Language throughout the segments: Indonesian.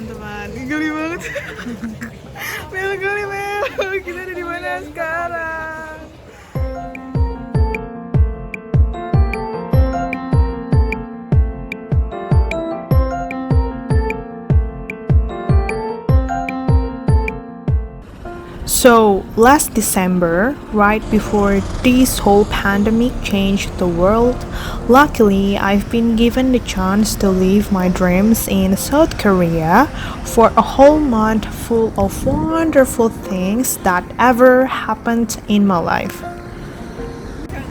teman-teman. Geli banget. Mel, geli Mel. Kita ada di mana sekarang? So, last December, right before this whole pandemic changed the world, luckily I've been given the chance to live my dreams in South Korea for a whole month full of wonderful things that ever happened in my life.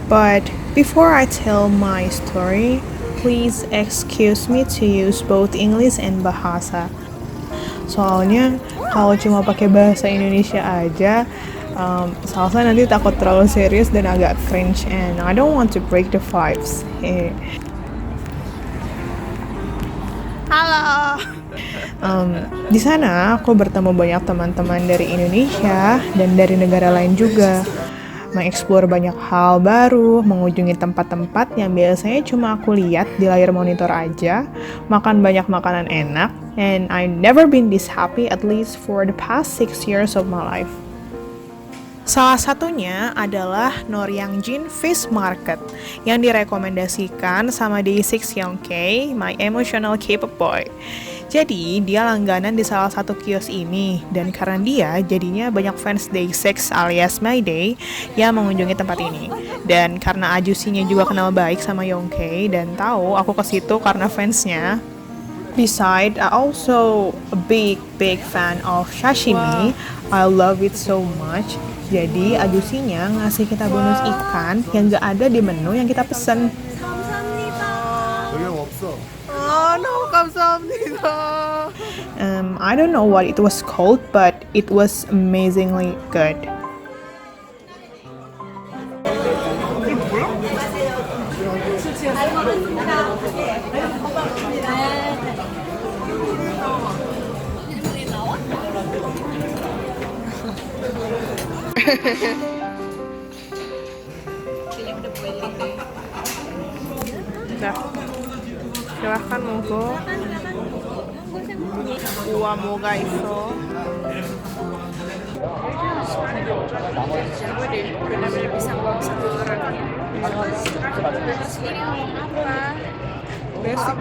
But before I tell my story, please excuse me to use both English and Bahasa. Soalnya kalau cuma pakai bahasa Indonesia aja, Salsa nanti takut terlalu serius dan agak cringe, and I don't want to break the vibes. Halo. Di sana aku bertemu banyak teman-teman dari Indonesia dan dari negara lain juga. Mengeksplor banyak hal baru, mengunjungi tempat-tempat yang biasanya cuma aku lihat di layar monitor aja, makan banyak makanan enak, and I never been this happy at least for the past 6 years of my life. Salah satunya adalah Noryangjin Fish Market yang direkomendasikan sama Day6 Youngkay, my emotional K-pop boy. Jadi dia langganan di salah satu kios ini, dan karena dia jadinya banyak fans Day6 alias Mayday yang mengunjungi tempat ini. Dan karena Ajusinya juga kenal baik sama Youngkay dan tahu aku ke situ karena fansnya. Besides, I also a big fan of sashimi. I love it so much. Jadi Ajusinya ngasih kita bonus ikan yang gak ada di menu yang kita pesen. Oh no, 감사합니다. I don't know what it was called, but it was amazingly good. Nah, silahkan monggo. 우와, 뭐가 있어? Benar-benar bisa ngomong satu orang. Sendiri ngomong apa? Basic.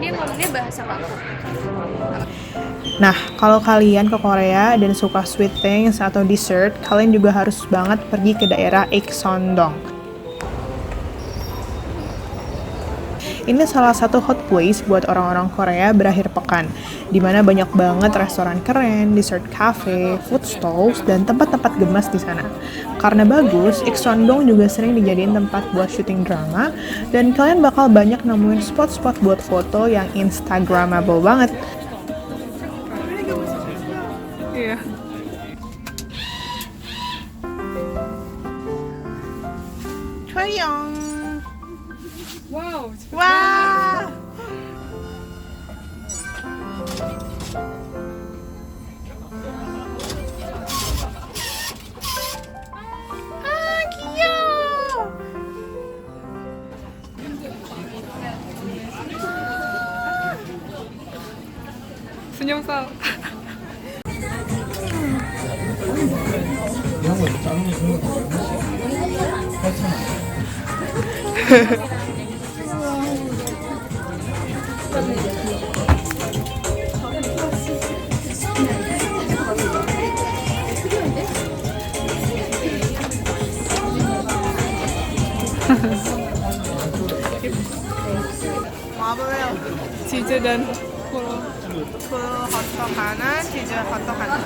Dia ngomongnya bahasa baku. Nah, kalau kalian ke Korea dan suka sweet things atau dessert, kalian juga harus banget pergi ke daerah Ikseondong. Ini salah satu hot place buat orang-orang Korea berakhir pekan, di mana banyak banget restoran keren, dessert cafe, food stalls, dan tempat-tempat gemas di sana. Karena bagus, Ikseondong juga sering dijadiin tempat buat syuting drama, dan kalian bakal banyak nemuin spot-spot buat foto yang instagramable banget. Iya. Choyong. Wow. Wah. 귀여워. 순영사. 이런 거 작은 거 주는 거 8,000원. 뭐예요? 치즈 dan hotdog kanan, 치즈 hotdog kanan.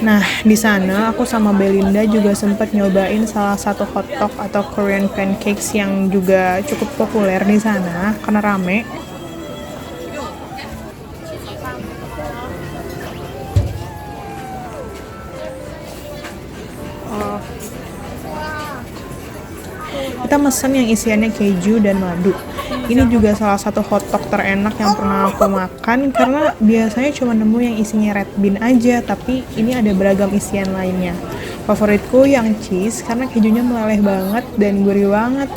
Nah, di sana aku sama Belinda juga sempat nyobain salah satu hotdog atau Korean pancakes yang juga cukup populer di sana karena rame. Kita mesen yang isiannya keju dan madu. Ini juga salah satu hotdog terenak yang pernah aku makan karena biasanya cuma nemu yang isinya red bean aja, tapi ini ada beragam isian lainnya. Favoritku yang cheese karena kejunya meleleh banget dan gurih banget.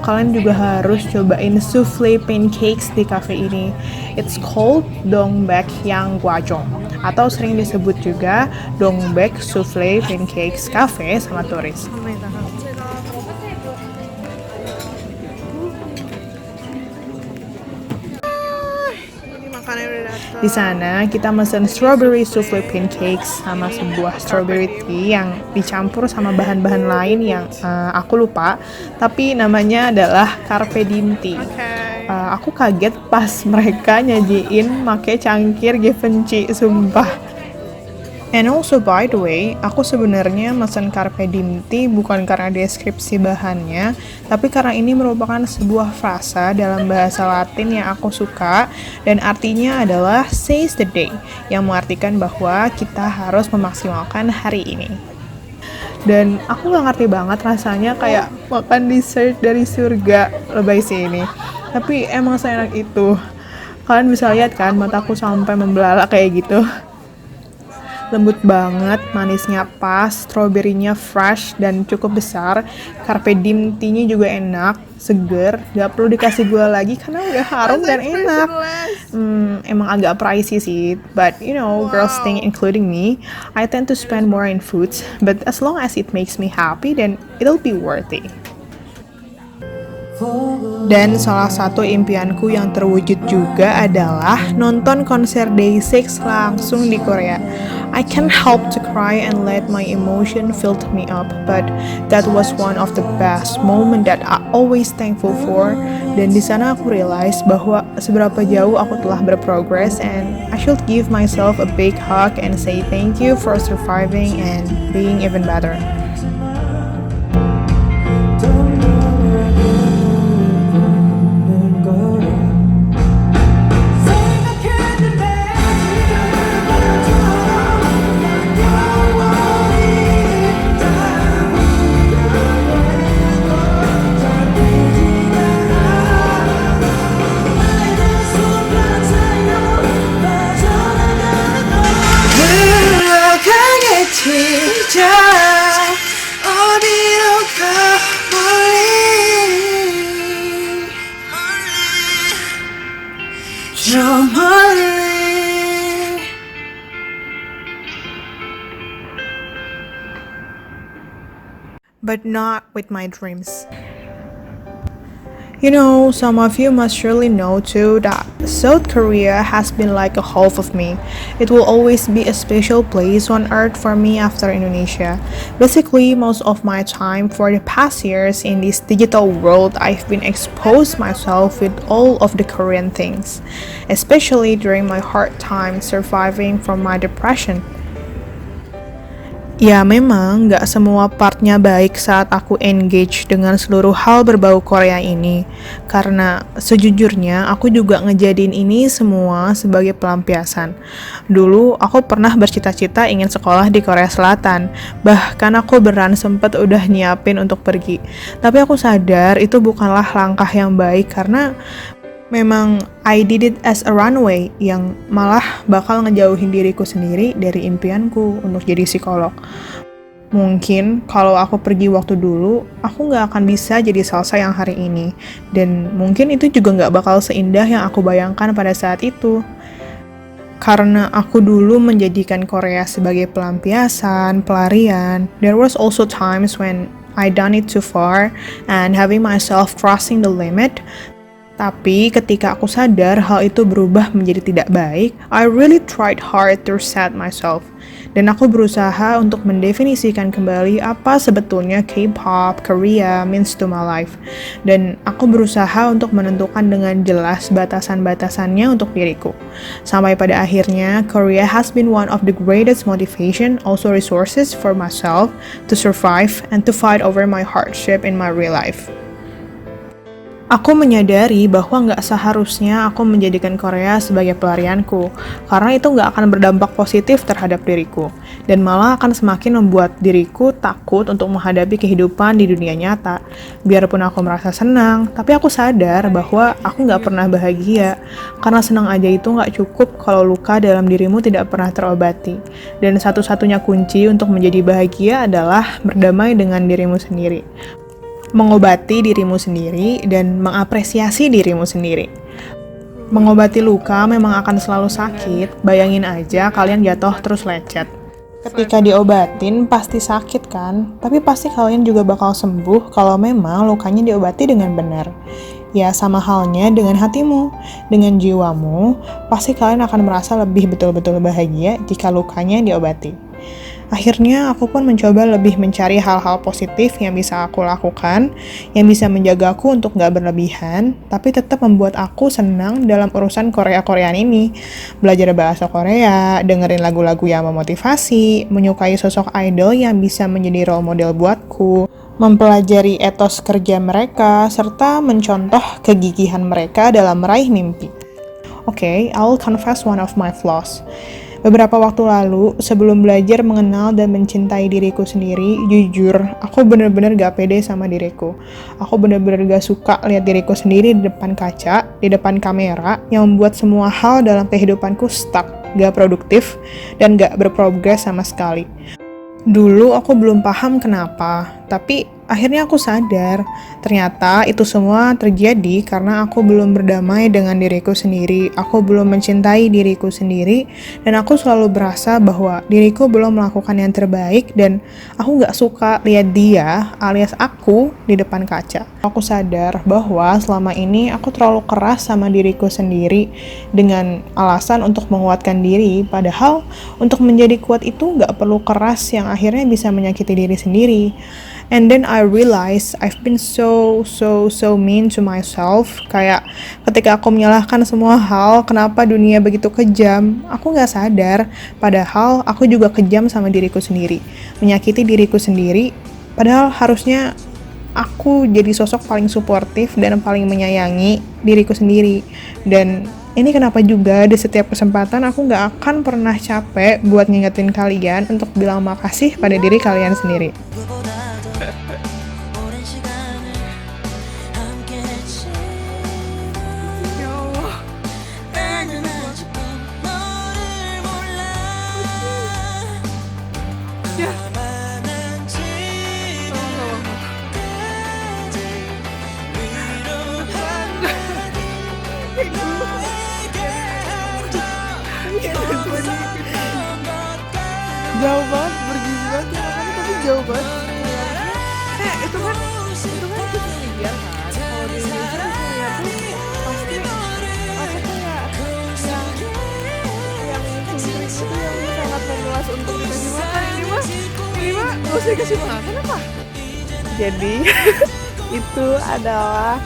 kalian juga harus cobain souffle pancakes di cafe ini. It's called Dongbek Yang Gwajong, atau sering disebut juga Dongbek Souffle Pancakes Cafe sama turis. Di sana kita mesen strawberry souffle pancakes sama sebuah strawberry tea yang dicampur sama bahan-bahan lain yang aku lupa, tapi namanya adalah carpe diem tea. Aku kaget pas mereka nyajiin make cangkir Givenchy, sumpah. And also by the way, aku sebenarnya mesen carpe diem tea bukan karena deskripsi bahannya, tapi karena ini merupakan sebuah frasa dalam bahasa Latin yang aku suka, dan artinya adalah seize the day, yang mengartikan bahwa kita harus memaksimalkan hari ini. Dan aku gak ngerti banget rasanya kayak makan dessert dari surga, lebay sih ini. Tapi emang seenak itu. Kalian bisa lihat kan mataku sampai membelalak kayak gitu. Lembut banget, manisnya pas, stroberinya fresh dan cukup besar, carpe diem tea-nya juga enak, seger, gak perlu dikasih gula lagi karena udah harum dan enak. Emang agak pricey sih, but you know, girls think including me, I tend to spend more in foods, but as long as it makes me happy, then it'll be worth it. Dan salah satu impianku yang terwujud juga adalah nonton konser Day6 langsung di Korea. I can't help to cry and let my emotion fill me up, but that was one of the best moment that I always thankful for. Dan di sana aku realize bahwa seberapa jauh aku telah berprogress, and I should give myself a big hug and say thank you for surviving and being even better. 진짜 어디로 가 멀리 저 멀리. But not with my dreams. You know, some of you must surely know too that South Korea has been like a half of me. It will always be a special place on earth for me after Indonesia. Basically, most of my time for the past years in this digital world, I've been exposed myself with all of the Korean things, especially during my hard time surviving from my depression. Ya memang gak semua partnya baik saat aku engage dengan seluruh hal berbau Korea ini, karena sejujurnya aku juga ngejadiin ini semua sebagai pelampiasan. Dulu aku pernah bercita-cita ingin sekolah di Korea Selatan, bahkan aku beneran sempet udah nyiapin untuk pergi. Tapi aku sadar itu bukanlah langkah yang baik karena memang I did it as a runway yang malah bakal ngejauhin diriku sendiri dari impianku untuk jadi psikolog. Mungkin kalau aku pergi waktu dulu, aku gak akan bisa jadi salsa yang hari ini. Dan mungkin itu juga gak bakal seindah yang aku bayangkan pada saat itu. Karena aku dulu menjadikan Korea sebagai pelampiasan, pelarian, there was also times when I done it too far and having myself crossing the limit. Tapi ketika aku sadar hal itu berubah menjadi tidak baik, I really tried hard to reset myself. Dan aku berusaha untuk mendefinisikan kembali apa sebetulnya K-pop, Korea means to my life. Dan aku berusaha untuk menentukan dengan jelas batasan-batasannya untuk diriku. Sampai pada akhirnya, Korea has been one of the greatest motivation, also resources for myself to survive and to fight over my hardship in my real life. Aku menyadari bahwa nggak seharusnya aku menjadikan Korea sebagai pelarianku, karena itu nggak akan berdampak positif terhadap diriku, dan malah akan semakin membuat diriku takut untuk menghadapi kehidupan di dunia nyata. Biarpun aku merasa senang, tapi aku sadar bahwa aku nggak pernah bahagia, karena senang aja itu nggak cukup kalau luka dalam dirimu tidak pernah terobati. Dan satu-satunya kunci untuk menjadi bahagia adalah berdamai dengan dirimu sendiri. mengobati dirimu sendiri dan mengapresiasi dirimu sendiri. Mengobati luka memang akan selalu sakit, bayangin aja kalian jatuh terus lecet. Ketika diobatin pasti sakit kan, tapi pasti kalian juga bakal sembuh kalau memang lukanya diobati dengan benar. Ya sama halnya dengan hatimu, dengan jiwamu, pasti kalian akan merasa lebih betul-betul bahagia jika lukanya diobati. Akhirnya aku pun mencoba lebih mencari hal-hal positif yang bisa aku lakukan, yang bisa menjagaku untuk gak berlebihan, tapi tetap membuat aku senang dalam urusan Korea-Koreaan ini. Belajar bahasa Korea, dengerin lagu-lagu yang memotivasi, menyukai sosok idol yang bisa menjadi role model buatku, mempelajari etos kerja mereka, serta mencontoh kegigihan mereka dalam meraih mimpi. Okay, I'll confess one of my flaws. Beberapa waktu lalu, sebelum belajar mengenal dan mencintai diriku sendiri, jujur, aku bener-bener gak pede sama diriku. Aku bener-bener gak suka lihat diriku sendiri di depan kaca, di depan kamera, yang membuat semua hal dalam kehidupanku stuck, gak produktif, dan gak berprogres sama sekali. Dulu aku belum paham kenapa, tapi akhirnya aku sadar, ternyata itu semua terjadi karena aku belum berdamai dengan diriku sendiri, aku belum mencintai diriku sendiri, dan aku selalu berasa bahwa diriku belum melakukan yang terbaik, dan aku gak suka lihat dia, alias aku, di depan kaca. Aku sadar bahwa selama ini aku terlalu keras sama diriku sendiri dengan alasan untuk menguatkan diri, padahal untuk menjadi kuat itu gak perlu keras yang akhirnya bisa menyakiti diri sendiri. And then I realize I've been so mean to myself. Kayak ketika aku menyalahkan semua hal, kenapa dunia begitu kejam, aku gak sadar, padahal aku juga kejam sama diriku sendiri, menyakiti diriku sendiri, padahal harusnya aku jadi sosok paling suportif dan paling menyayangi diriku sendiri. Dan ini kenapa juga di setiap kesempatan aku gak akan pernah capek buat ngingetin kalian untuk bilang makasih pada diri kalian sendiri. Ya Allah. Ya. Jauh banget, bergizi banget ya, makanya tapi jauh banget. Itu kan ketinggian kan. Kalau di Indonesia ya tuh pasti apa kayak yang cungkring itu yang sangat memuas untuk dikasih makan. Ini mah gak usah dikasih makan apa? Jadi itu adalah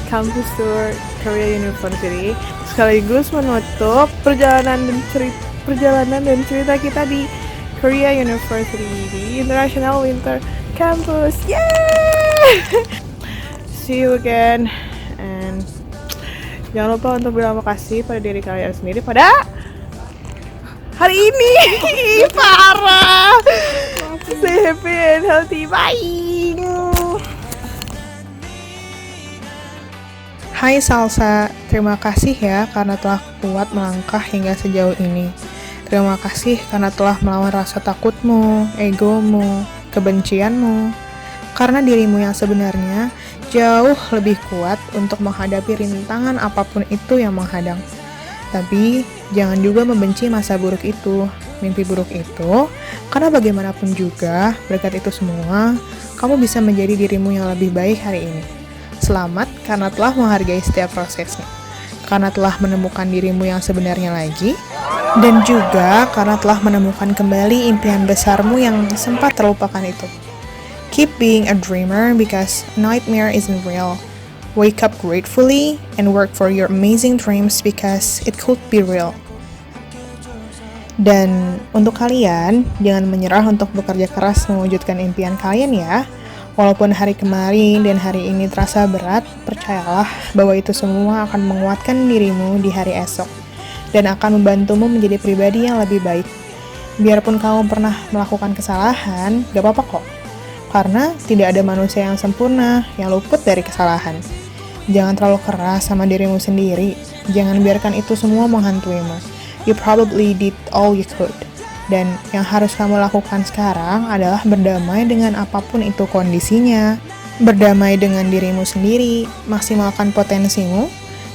campus tour Korea University, sekaligus menutup perjalanan dan cerita kita di Korea University di International Winter Campus. Yay! See you again, and jangan lupa untuk bilang makasih pada diri kalian sendiri pada hari ini. Parah. Stay happy and healthy. Bye. Hai Salsa, terima kasih ya karena telah kuat melangkah hingga sejauh ini. Terima kasih karena telah melawan rasa takutmu, egomu, kebencianmu. Karena dirimu yang sebenarnya jauh lebih kuat untuk menghadapi rintangan apapun itu yang menghadang. Tapi jangan juga membenci masa buruk itu, mimpi buruk itu, karena bagaimanapun juga berkat itu semua, kamu bisa menjadi dirimu yang lebih baik hari ini. Selamat karena telah menghargai setiap prosesnya, karena telah menemukan dirimu yang sebenarnya lagi, dan juga karena telah menemukan kembali impian besarmu yang sempat terlupakan itu. Keep being a dreamer because nightmare isn't real. Wake up gratefully and work for your amazing dreams because it could be real. Dan untuk kalian, jangan menyerah untuk bekerja keras mewujudkan impian kalian ya. Walaupun hari kemarin dan hari ini terasa berat, percayalah bahwa itu semua akan menguatkan dirimu di hari esok dan akan membantumu menjadi pribadi yang lebih baik. Biarpun kamu pernah melakukan kesalahan, gak apa-apa kok. Karena tidak ada manusia yang sempurna yang luput dari kesalahan. Jangan terlalu keras sama dirimu sendiri. Jangan biarkan itu semua menghantuimu. You probably did all you could. Dan yang harus kamu lakukan sekarang adalah berdamai dengan apapun itu kondisinya. Berdamai dengan dirimu sendiri, maksimalkan potensimu,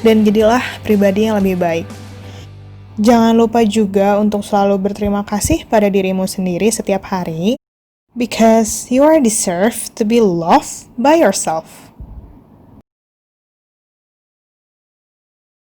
dan jadilah pribadi yang lebih baik. Jangan lupa juga untuk selalu berterima kasih pada dirimu sendiri setiap hari, because you are deserve to be loved by yourself.